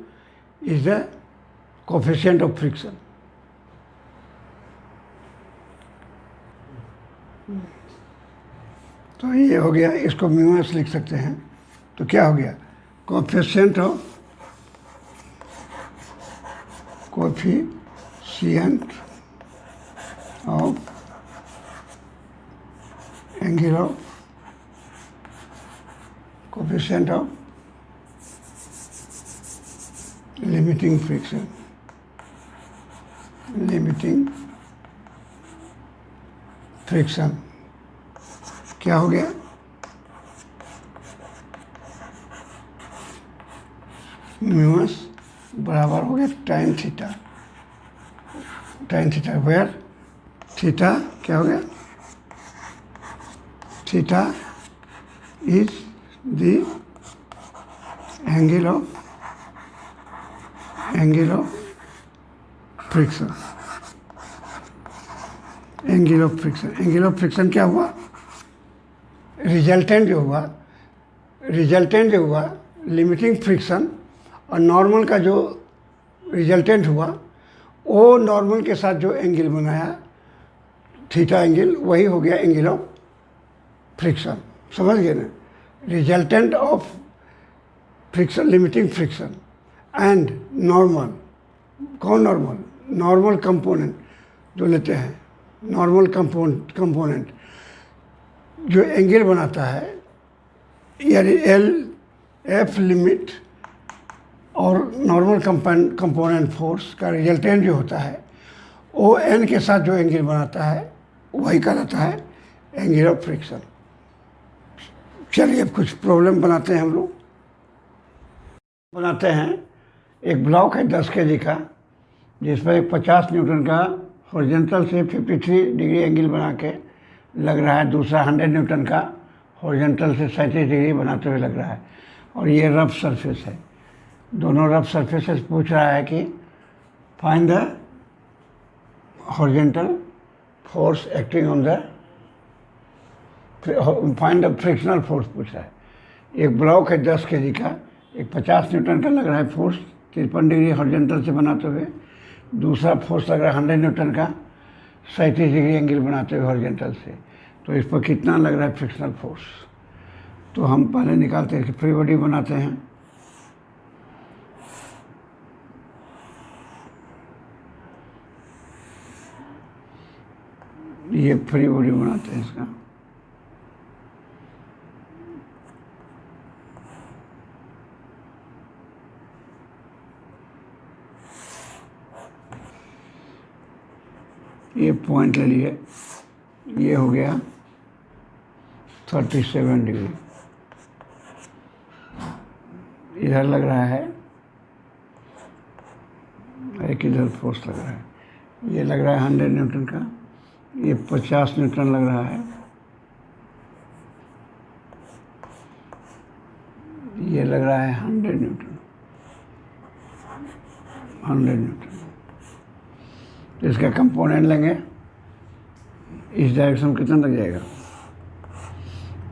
is the coefficient of friction. तो ये हो गया, इसको म्यू एस लिख सकते हैं। तो क्या हो गया, coefficient of, coefficient of angle of, coefficient of limiting friction, limiting friction क्या हो गया, म्यूस बराबर हो गया tan theta, tan theta where theta क्या हो गया, theta is the angle of friction, angle of friction, angle of friction क्या हुआ, रिजल्टेंट जो हुआ, रिजल्टेंट जो हुआ लिमिटिंग फ्रिक्शन और नॉर्मल का जो रिजल्टेंट हुआ वो नॉर्मल के साथ जो एंगल बनाया थीटा एंगल, वही हो गया एंगल ऑफ फ्रिक्शन। समझ गए ना। Resultant of friction, limiting friction and normal, कौन नॉर्मल, नॉर्मल कंपोनेंट जो लेते हैं, नॉर्मल कंपोनेंट जो एंगल बनाता है, यानी एल एफ लिमिट और नॉर्मल कंपोनेंट फोर्स का रिजल्टेंट जो होता है वो एन के साथ जो एंगल बनाता है वही कहलाता है एंगल ऑफ फ्रिक्शन। चलिए अब कुछ प्रॉब्लम बनाते हैं हम लोग। बनाते हैं एक ब्लॉक है 10 kg का, जिस पर एक 50 न्यूटन का हॉरिजॉन्टल से 53 डिग्री एंगल बना के लग रहा है, दूसरा 100 न्यूटन का हॉरिजॉन्टल से 37 डिग्री बनाते हुए लग रहा है, और ये रफ सरफेस है। दोनों रफ सरफेसेस पूछ रहा है कि find the horizontal force acting on the find the frictional force पूछ रहा है। एक ब्लॉक है 10 kg का, एक 50 न्यूटन का लग रहा है फोर्स 53 डिग्री हॉरिजॉन्टल से बनाते हुए, दूसरा फोर्स लग रहा है 100 न्यूटन का 37 डिग्री एंगल बनाते हुए हॉरिजॉन्टल से। तो इस पर कितना लग रहा है फ्रिक्शनल फोर्स? तो हम पहले निकालते हैं कि फ्री बॉडी बनाते हैं। ये फ्री बॉडी बनाते हैं इसका। ये पॉइंट ले लिए, ये हो गया 37 डिग्री। इधर लग रहा है, एक इधर फोर्स लग रहा है, ये लग रहा है 100 न्यूटन का, ये 50 न्यूटन लग रहा है, ये लग रहा है 100 न्यूटन, 100 न्यूटन। तो इसका कंपोनेंट लेंगे, इस डायरेक्शन में कितना लग जाएगा?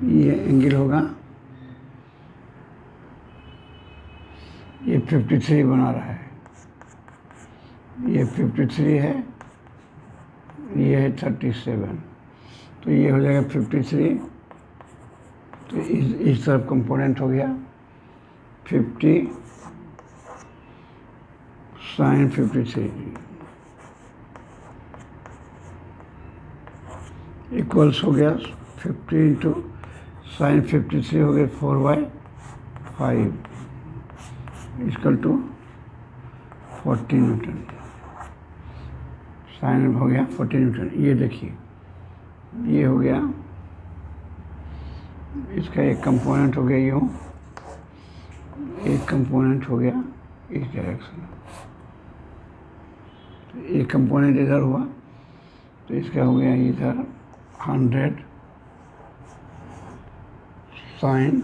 ये एंगल होगा, ये 53 बना रहा है, ये 53 है, ये है 37, तो ये हो जाएगा 53। तो इस तरफ कंपोनेंट हो गया 50 sin 53 इक्वल्स हो गया 50 इंटू sin 53 हो गया 4/5 इक्वल टू 40 न्यूटन। साइन हो गया 40 न्यूटन। ये देखिए, ये हो गया, इसका एक कंपोनेंट हो गया यूँ, एक कंपोनेंट हो गया इस डायरेक्शन, एक कंपोनेंट इधर हुआ, तो इसका हो गया इधर 100 sin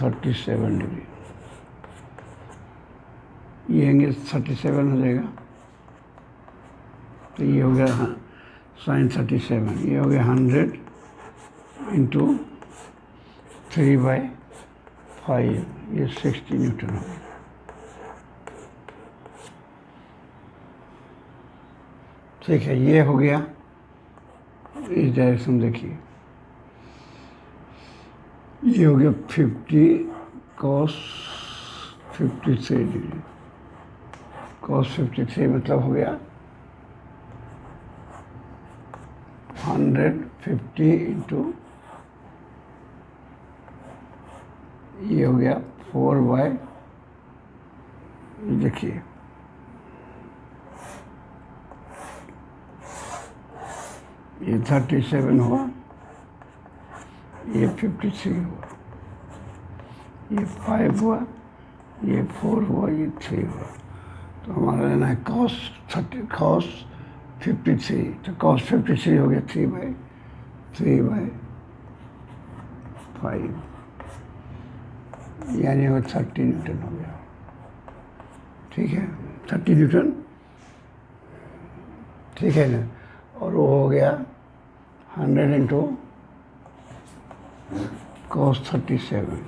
37 डिग्री। ये एंगल 37 हो जाएगा, तो ये हो गया sin 37, ये हो गया 100 इंटू 3/5, ये 60 न्यूटन हो गया। ठीक है, ये हो गया इस डायरेक्शन। देखिए, ये हो गया 50 cos 53 डिग्री। cos 53 मतलब हो गया 150 इंटू, ये हो गया 4/, देखिए ये 37 हुआ, ये 53 हुआ, ये 5 हुआ, ये 4 हुआ, ये 3 हुआ। तो हमारा लेना है cos 53, तो cos 53 हो गया 3/5, यानी वो 30 न्यूटन हो गया। ठीक है, 30 न्यूटन, ठीक है ना। और वो हो गया 100 इंटू cos 37,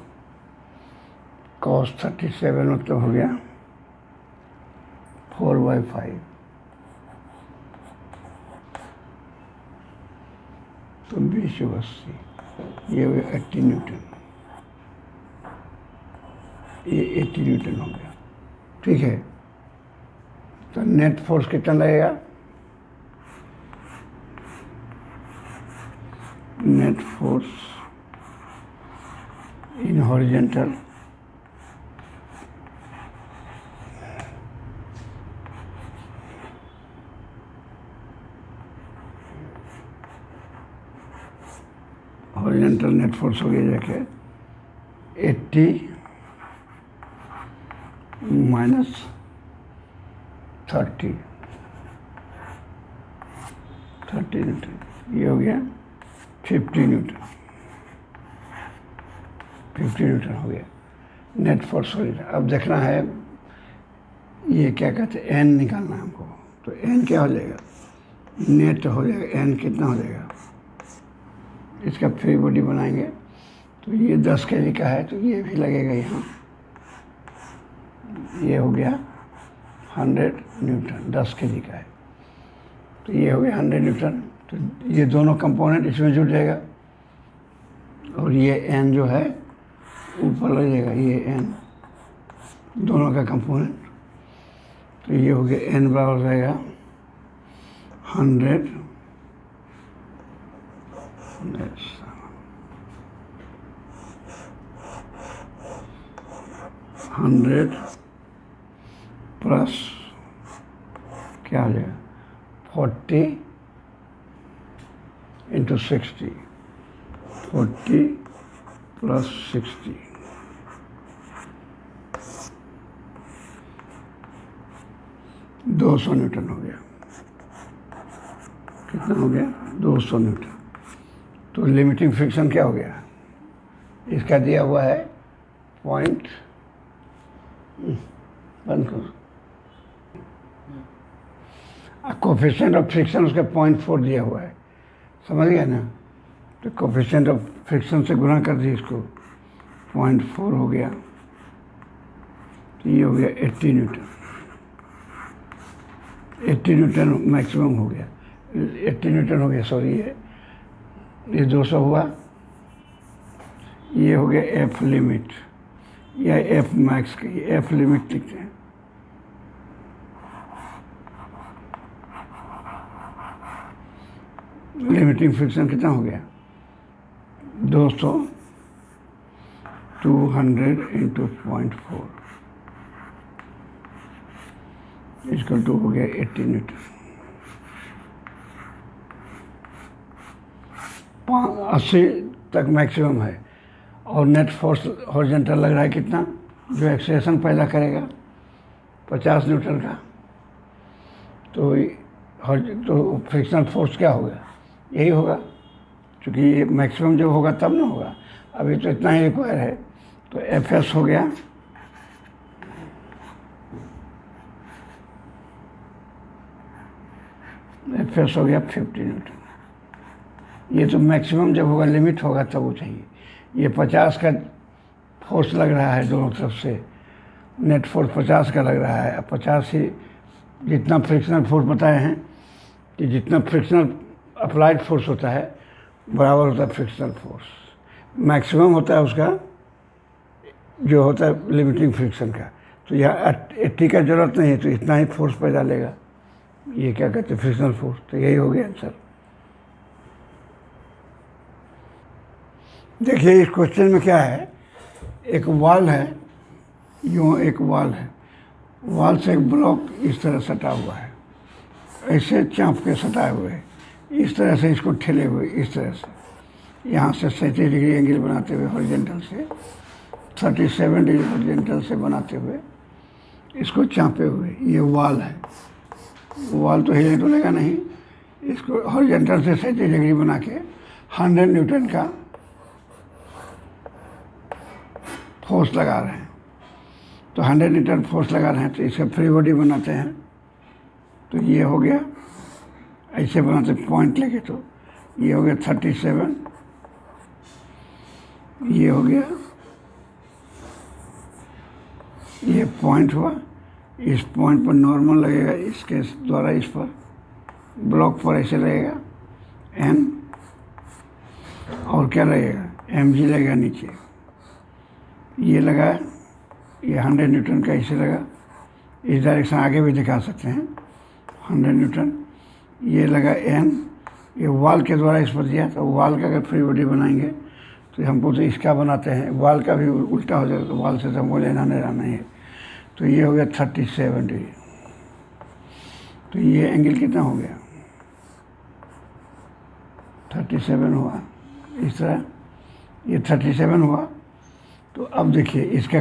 cos 37 मतलब हो गया 4/5, तो 20/80, ये हो गया 80 न्यूटन, ये 80 न्यूटन हो गया। ठीक है, तो नेट फोर्स कितना लगेगा? Net force in horizontal horizontal net force हो गया जाके 80 माइनस 30 न्यूटन, ये हो गया 50 न्यूटन। 50 न्यूटन हो गया नेट फोर्स हॉरिजॉन्टल। अब देखना है ये क्या कहते हैं, एन निकालना है हमको। तो एन क्या हो जाएगा, नेट हो जाएगा एन कितना हो जाएगा, इसका फ्री बॉडी बनाएंगे तो ये 10 kg का है तो ये भी लगेगा यहाँ, ये हो गया 100 न्यूटन, 10 kg का है तो ये हो गया 100 न्यूटन। तो ये दोनों कंपोनेंट इसमें जुड़ जाएगा और ये एन जो है ऊपर लग जाएगा, ये एन दोनों का कंपोनेंट। तो ये हो गया एन बराबर हो जाएगा 100 प्लस क्या हो जाएगा 40 इंटू 60, 40 प्लस 60, $200 न्यूटन हो गया। कितना हो गया, 200 न्यूटन। तो लिमिटिंग फ्रिक्शन क्या हो गया, इसका दिया हुआ है पॉइंट, बंद करो, कोफिशिएंट ऑफ फ्रिक्शन उसका 0.4 दिया हुआ है, समझ गया ना। तो कोफिशिएंट ऑफ फ्रिक्शन से गुणा कर दिए इसको, 0.4 हो गया तो ये हो गया 80 न्यूटन। 80 न्यूटन मैक्सिमम हो गया, 80 न्यूटन हो गया, सॉरी ये 200 हुआ, ये हो गया एफ लिमिट या एफ मैक्स की, एफ लिमिट लिखते हैं। लिमिटिंग फ्रिक्शन कितना हो गया 200, 200 इंटू 0.4 इक्वल टू हो गया 80 न्यूटन। 80 तक मैक्सिमम है और नेट फोर्स हॉरिजॉन्टल लग रहा है कितना, जो एक्सेलेरेशन पैदा करेगा 50 न्यूटन का। तो फ्रिक्शनल फोर्स क्या होगा, यही होगा, क्योंकि ये मैक्सिमम जब होगा तब ना होगा, अभी तो इतना ही रिक्वायर है। तो एफ एस हो गया एफ एस हो गया 50 न्यूटन। ये तो मैक्सिमम जब होगा, लिमिट होगा तब वो चाहिए। ये 50 का फोर्स लग रहा है दोनों तरफ से, नेट फोर्स 50 का लग रहा है। 50 ही जितना फ्रिक्शनल फोर्स बताए हैं कि जितना फ्रिक्शनल अप्लाइड फोर्स होता है बराबर होता है फ्रिक्शनल फोर्स, मैक्सिमम होता है उसका जो होता है लिमिटिंग फ्रिक्शन का। तो यहाँ 80 का ज़रूरत नहीं है तो इतना ही फोर्स पैदा लेगा, ये क्या कहते हैं फ्रिक्शनल फोर्स। तो यही हो गया आंसर। देखिए इस क्वेश्चन में क्या है, एक वॉल है, यूँ एक वॉल है, वॉल से एक ब्लॉक इस तरह सटा हुआ है, ऐसे चाँप के सटाए हुए, इस तरह से इसको ठेले हुए, इस तरह से यहाँ से 37 डिग्री एंगल बनाते हुए हॉरिजॉन्टल से, 37 डिग्री हॉरिजॉन्टल से बनाते हुए इसको चाँपे हुए, ये वॉल है। वॉल तो हिले डुलेगा नहीं, इसको हॉरिजॉन्टल से 37 डिग्री बना के 100 न्यूटन का फोर्स लगा रहे हैं। तो 100 न्यूटन फोर्स लगा रहे हैं तो इसका फ्री बॉडी बनाते हैं। तो ये हो गया, ऐसे बनाते पॉइंट लेके, तो ये हो गया 37, ये हो गया, ये पॉइंट हुआ, इस पॉइंट पर नॉर्मल लगेगा, इसके द्वारा इस पर ब्लॉक पर ऐसे लगेगा एन, और क्या लगेगा एम जी लगेगा नीचे, ये लगा, ये 100 न्यूटन का ऐसे लगा, इस डायरेक्शन आगे भी दिखा सकते हैं 100 न्यूटन, ये लगा एन, ये वॉल के द्वारा इस पर दिया। तो वॉल का अगर फ्री बॉडी बनाएंगे तो हमको तो इसका बनाते हैं, वॉल का भी उल्टा हो जाएगा, तो वॉल से तो हमको लेना नहीं है। तो ये हो गया 37 डिग्री। तो ये एंगल कितना हो गया 37 हुआ, इस तरह ये 37 हुआ। तो अब देखिए इसका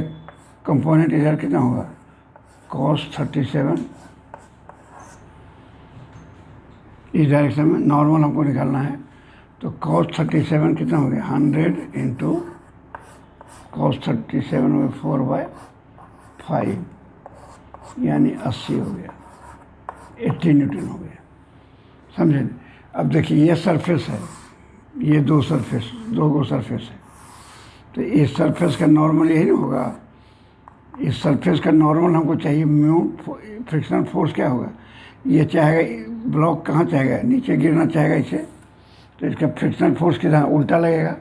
कंपोनेंट इधर कितना होगा, cos 37 इस डायरेक्शन में, नॉर्मल हमको निकालना है। तो cos 37 कितना हो गया, 100 इंटू cos 37 में 4/5 यानी 80 हो गया, 80 न्यूटन हो गया, समझे। अब देखिए ये सरफेस है, ये दो गो सरफेस है, तो इस सरफेस का नॉर्मल यही नहीं होगा। इस सरफेस का नॉर्मल हमको चाहिए, म्यू फ्रिक्शनल फोर्स क्या होगा, ये चाहेगा ब्लॉक कहाँ चाहेगा, नीचे गिरना चाहेगा इसे, तो इसका फ्रिक्शनल फोर्स किधर उल्टा लगेगा,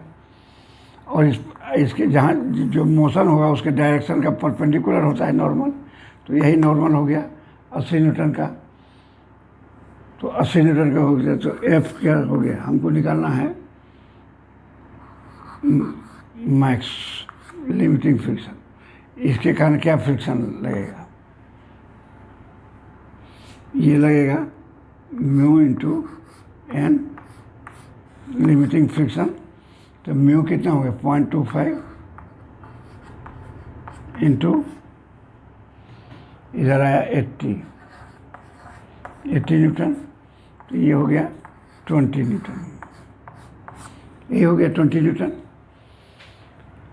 और इसके जहाँ जो मोशन होगा उसके डायरेक्शन का परपेंडिकुलर होता है नॉर्मल, तो यही नॉर्मल हो गया 80 न्यूटन का। तो 80 न्यूटन का हो गया, तो एफ क्या हो गया, हमको निकालना है मैक्स लिमिटिंग फ्रिक्शन। इसके कारण क्या फ्रिक्शन लगेगा, ये लगेगा mu into N limiting friction. तो म्यू कितना हो गया 0.25 इंटू इधर आया 80 न्यूटन, तो ये हो गया 20 न्यूटन, ये हो गया 20 न्यूटन।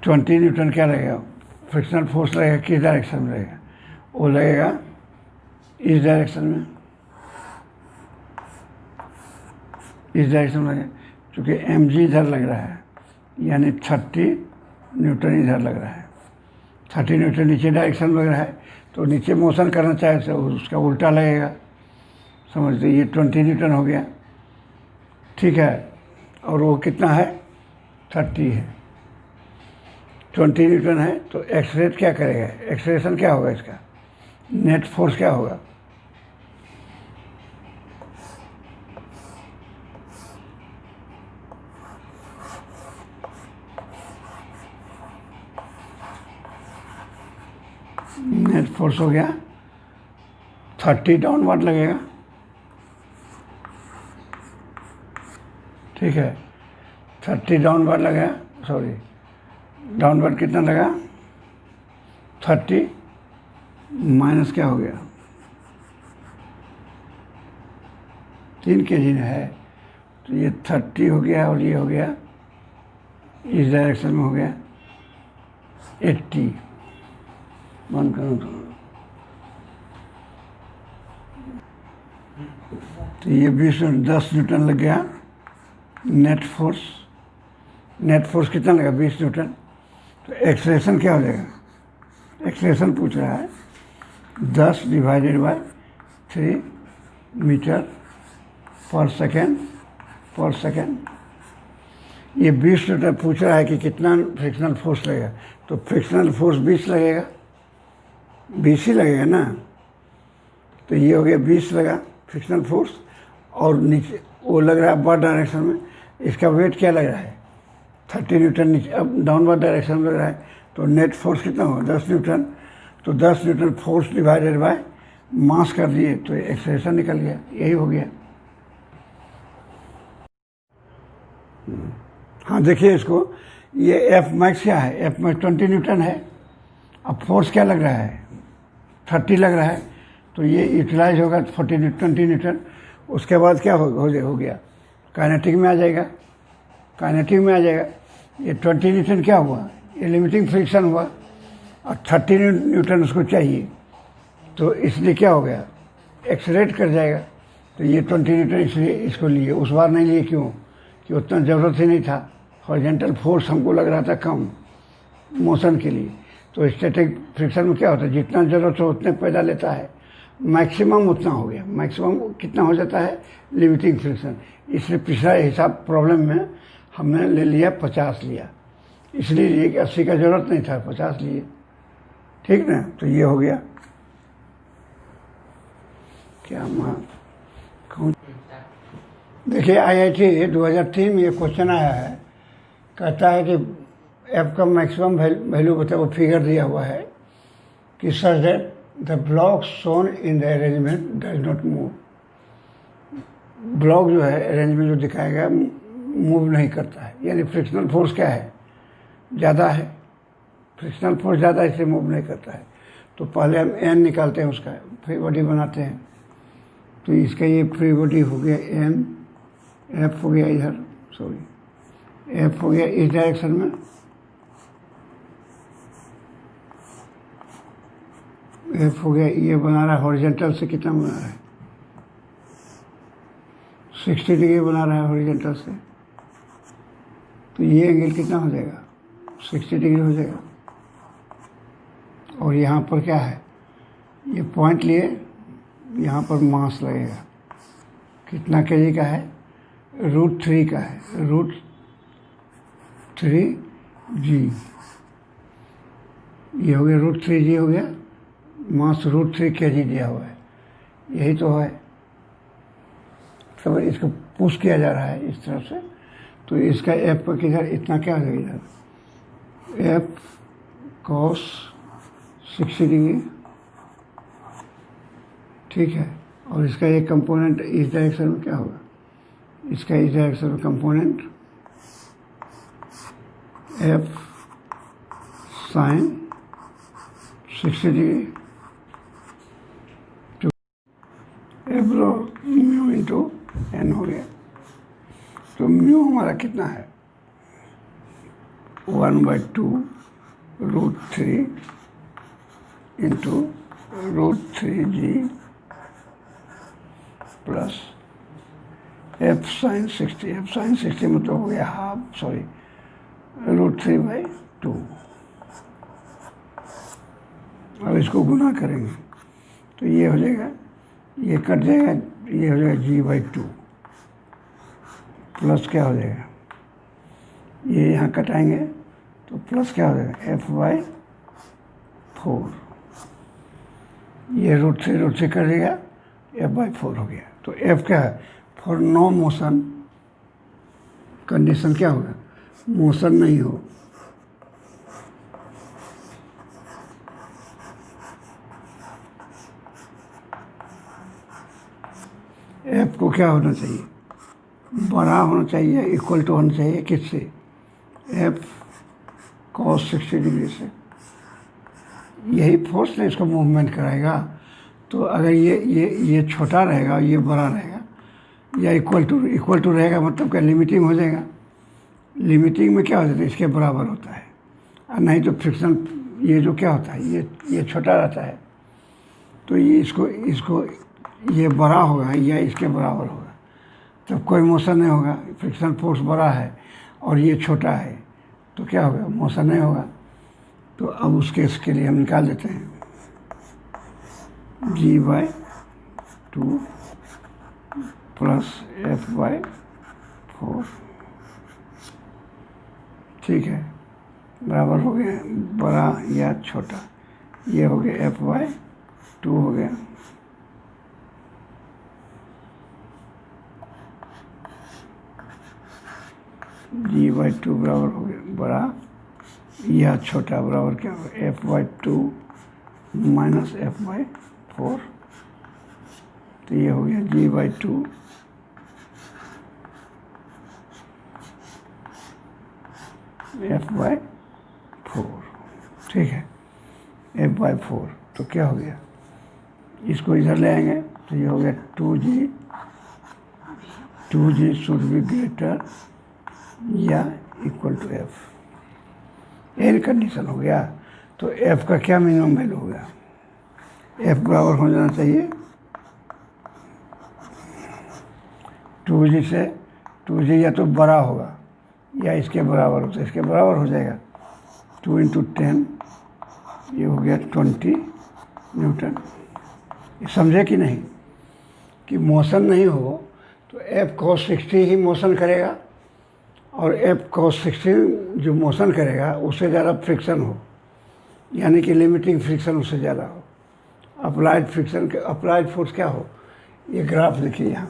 20 न्यूटन क्या लगेगा, फ्रिक्शनल फोर्स लगेगा किस डायरेक्शन में लगेगा, वो लगेगा इस डायरेक्शन में, इस डायरेक्शन में लगेगा, क्योंकि एम जी इधर लग रहा है, यानी 30 न्यूटन इधर लग रहा है, 30 न्यूटन नीचे डायरेक्शन लग रहा है, तो नीचे मोशन करना चाहे तो उसका उल्टा लगेगा, समझते। ये 20 न्यूटन हो गया, ठीक है। और वो कितना है, 30 है, 20 न्यूटन है, तो एक्सलेट क्या करेगा, एक्सलेशन क्या होगा इसका, नेट फोर्स क्या होगा, नेट फोर्स हो गया 30 डाउनवर्ड लगेगा, ठीक है। 30 डाउनवर्ड लगा, सॉरी डाउनवर्ड कितना लगा, 30 माइनस क्या हो गया 3 kg है, तो ये 30 हो गया, और ये हो गया इस डायरेक्शन में हो गया 80, बंद करूँ तो ये 10 न्यूटन लग गया नेट फोर्स। नेट फोर्स कितना लगा 20 न्यूटन। तो एक्सलेशन क्या हो जाएगा, एक्सलेशन पूछ रहा है 10 डिवाइडेड बाय 3 मीटर पर सेकेंड। ये 20 न्यूटन पूछ रहा है कि कितना फ्रिक्शनल फोर्स लगेगा, तो फ्रिक्शनल फोर्स 20 लगेगा, 20 ही लगेगा ना। तो ये हो गया 20 लगा फ्रिक्शनल फोर्स, और नीचे वो लग रहा है अपर डायरेक्शन में, इसका वेट क्या लग रहा है 30 न्यूटन नीचे, अब डाउनवर्ड डायरेक्शन में लग रहा है, तो नेट फोर्स कितना होगा 10 न्यूटन। तो 10 Newton force divided by mass कर दिए, तो एक्सेलरेशन निकल गया, यही हो गया। हाँ देखिए इसको, ये एफ मैक्स क्या है, एफ मैक्स 20 न्यूटन है। अब फोर्स क्या लग रहा है 30 लग रहा है, तो ये यूटिलाइज होगा 20 न्यूटन। उसके बाद क्या हो गया काइनेटिक में आ जाएगा, काइनेटिक में आ जाएगा। ये 20 न्यूटन क्या हुआ, ये लिमिटिंग फ्रिक्शन हुआ, और 30 न्यूटन उसको चाहिए, तो इसलिए क्या हो गया एक्सलेट कर जाएगा। तो ये 20 न्यूटन इसलिए इसको लिए, उस बार नहीं लिए, क्यों कि उतना ज़रूरत ही नहीं था, हॉरिजॉन्टल फोर्स हमको लग रहा था कम मोशन के लिए। तो स्टैटिक फ्रिक्शन में क्या होता है, जितना ज़रूरत हो उतने पैदा लेता है, मैक्सिमम उतना हो गया। मैक्सिमम कितना हो जाता है लिमिटिंग फ्रिक्शन। इसलिए पिछला हिसाब प्रॉब्लम में हमने ले लिया 50 लिया, इसलिए लिए कि 80 का ज़रूरत नहीं था, 50 लिए, ठीक ना। तो ये हो गया क्या कहूँ। देखिए IIT 2003 में ये क्वेश्चन आया है, कहता है कि एफ का मैक्सिमम वैल्यू बताओ, वो फिगर दिया हुआ है कि such that the block shown in the arrangement does not move. Block जो है अरेंजमेंट जो दिखाएगा मूव नहीं करता है, यानी फ्रिक्शनल फोर्स क्या है ज़्यादा है, फ्रिक्शनल फोर्स ज़्यादा इसलिए मूव नहीं करता है। तो पहले हम एन निकालते हैं, उसका फ्री बॉडी बनाते हैं। तो इसका ये फ्री बॉडी हो गया एन, एफ हो गया इधर, सॉरी एफ हो गया इस डायरेक्शन में, एफ हो गया, ये बना रहा है हॉरिजॉन्टल से कितना बना रहा है 60 डिग्री बना रहा है हॉरिजॉन्टल से। तो ये एंगल कितना हो जाएगा 60 डिग्री हो जाएगा। और यहाँ पर क्या है, ये पॉइंट लिए, यहाँ पर मास लगेगा, कितना केजी का है, √3 का है, √3g। ये हो गया √3g हो गया, मास √3 kg दिया हुआ है, यही तो है। सब इसको पुश किया जा रहा है इस तरफ से। तो इसका एफ का किधर इतना क्या हो जाएगा इधर, एफ cos 60 डिग्री, ठीक है। और इसका एक कंपोनेंट इस डायरेक्शन में क्या होगा, इसका इस डायरेक्शन में component F sin 60 degree to F mu into N हो गया। तो म्यू हमारा कितना है 1/2 √3 into √3g plus F sin 60, F sin 60 मतलब हो गया हाफ, सॉरी √3/2। अब इसको गुना करेंगे तो ये हो जाएगा, ये कट जाएगा, ये हो जाएगा g/2 प्लस क्या हो जाएगा, ये यहाँ कटाएंगे तो प्लस क्या हो जाएगा f/4, ये √3 कर देगा, f/4 हो गया। तो f क्या है, फॉर नो मोशन कंडीशन क्या होगा, मोशन नहीं हो, f को क्या होना चाहिए, बड़ा होना चाहिए, इक्वल टू होना चाहिए किससे, f cos 60 डिग्री से। यही फोर्स ने इसको मूवमेंट कराएगा। तो अगर ये छोटा रहेगा, ये बड़ा रहेगा, या इक्वल टू रहेगा, मतलब क्या लिमिटिंग हो जाएगा। लिमिटिंग में क्या हो जाता है, इसके बराबर होता है, और नहीं तो फ्रिक्शन ये जो क्या होता है, ये छोटा रहता है, तो ये इसको ये बड़ा होगा या इसके बराबर होगा, तब कोई मोशन नहीं होगा। फ्रिक्शन फोर्स बड़ा है और ये छोटा है तो क्या होगा, मोशन नहीं होगा। तो अब उस केस के लिए हम निकाल देते हैं g/2 प्लस f/4, ठीक है, बराबर हो गया बड़ा या छोटा, ये हो गया f/2 हो गया। g/2 बराबर हो गया बड़ा या छोटा, बराबर क्या होगा f/2 माइनस f/4। तो ये हो गया g/2 f/4, ठीक है, f/4। तो क्या हो गया, इसको इधर ले आएंगे तो ये हो गया 2g शुड बी ग्रेटर या equal to f। N condition हो गया। तो f का क्या मिनिमम वैल्यू हो गया, f बराबर हो जाना चाहिए 2g से, 2g या तो बड़ा होगा या इसके बराबर हो, तो इसके बराबर हो जाएगा 2 × 10, ये हो गया 20 न्यूटन। ये समझे कि नहीं कि मोशन नहीं हो तो f cos 60 ही मोशन करेगा, और f cos 60 जो मोशन करेगा उससे ज़्यादा फ्रिक्शन हो, यानी कि लिमिटिंग फ्रिक्शन उससे ज़्यादा हो, अप्लाइड फ्रिक्शन के अप्लाइड फोर्स क्या हो। ये ग्राफ देखिए यहाँ,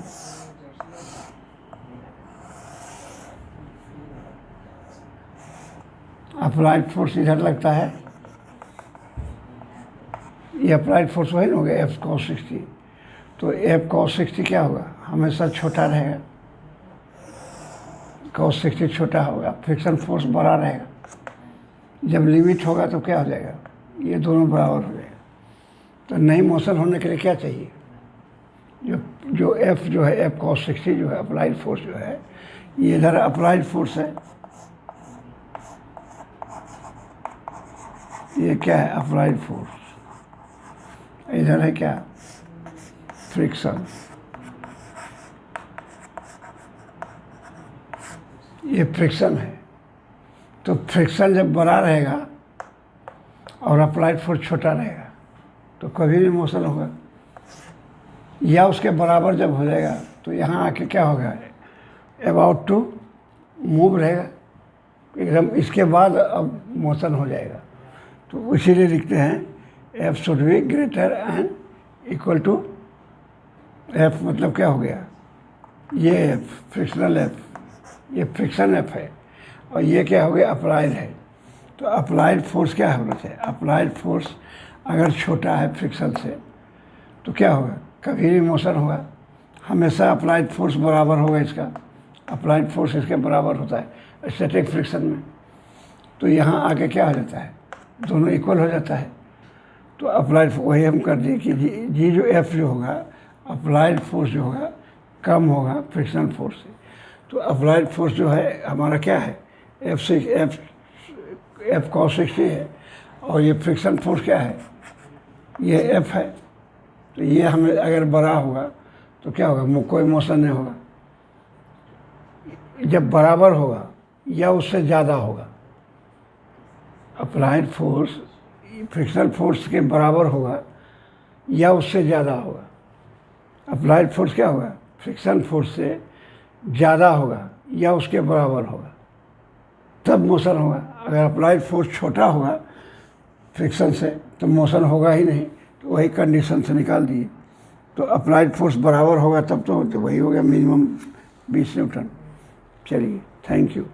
अप्लाइड फोर्स इधर लगता है, ये अप्लाइड फोर्स वही हो गया f cos 60। तो f cos 60 क्या होगा, हमेशा छोटा रहेगा, cos 60 छोटा होगा, फ्रिक्शन फोर्स बड़ा रहेगा। जब लिमिट होगा तो क्या हो जाएगा, ये दोनों बराबर हो जाएगा। तो नई मोशन होने के लिए क्या चाहिए, जो एफ जो है, एफ cos 60 जो है अप्लाइड फोर्स जो है, ये इधर अप्लाइड फोर्स है, ये क्या है अप्लाइड फोर्स, इधर है क्या फ्रिक्शन, ये फ्रिक्शन है। तो फ्रिक्शन जब बड़ा रहेगा और अप्लाइड फोर्स छोटा रहेगा तो कभी भी मोशन होगा, या उसके बराबर जब हो जाएगा तो यहाँ आके क्या होगा, अबाउट टू मूव रहेगा एकदम, इसके बाद अब मोशन हो जाएगा। तो इसीलिए लिखते हैं F should be greater and equal to F, मतलब क्या हो गया, ये एफ फ्रिक्शनल एफ, ये फ्रिक्शन एफ है, और ये क्या हो गया अप्लाइड है। तो अप्लाइड फोर्स क्या होना चाहिए, अप्लाइड फोर्स अगर छोटा है फ्रिक्शन से तो क्या होगा, कभी भी मोशन होगा, हमेशा अप्लाइड फोर्स बराबर होगा इसका, अप्लाइड फोर्स इसके बराबर होता है स्टैटिक फ्रिक्शन में। तो यहाँ आके क्या हो जाता है, दोनों इक्वल हो जाता है। तो अप्लाइड वही हम कर दिए कि जी जो एफ जो होगा अप्लाइड फोर्स जो होगा कम होगा फ्रिक्शनल फोर्स से। तो अप्लाइड फोर्स जो है हमारा क्या है, एफ cos 60 है, और ये फ्रिक्शन फोर्स क्या है, ये एफ है। तो ये हमें अगर बड़ा होगा तो क्या होगा, कोई मोशन नहीं होगा, जब बराबर होगा या उससे ज़्यादा होगा, अप्लाइड फोर्स फ्रिक्शनल फोर्स के बराबर होगा या उससे ज़्यादा होगा। अप्लाइड फोर्स क्या होगा, फ्रिक्शन फोर्स से ज़्यादा होगा या उसके बराबर होगा, तब मोशन होगा। अगर अप्लाइड फोर्स छोटा होगा फ्रिक्शन से तो मोशन होगा ही नहीं। तो वही कंडीशन से निकाल दिए। तो अप्लाइड फोर्स बराबर होगा तब तो वही हो गया मिनिमम 20 न्यूटन। चलिए, थैंक यू।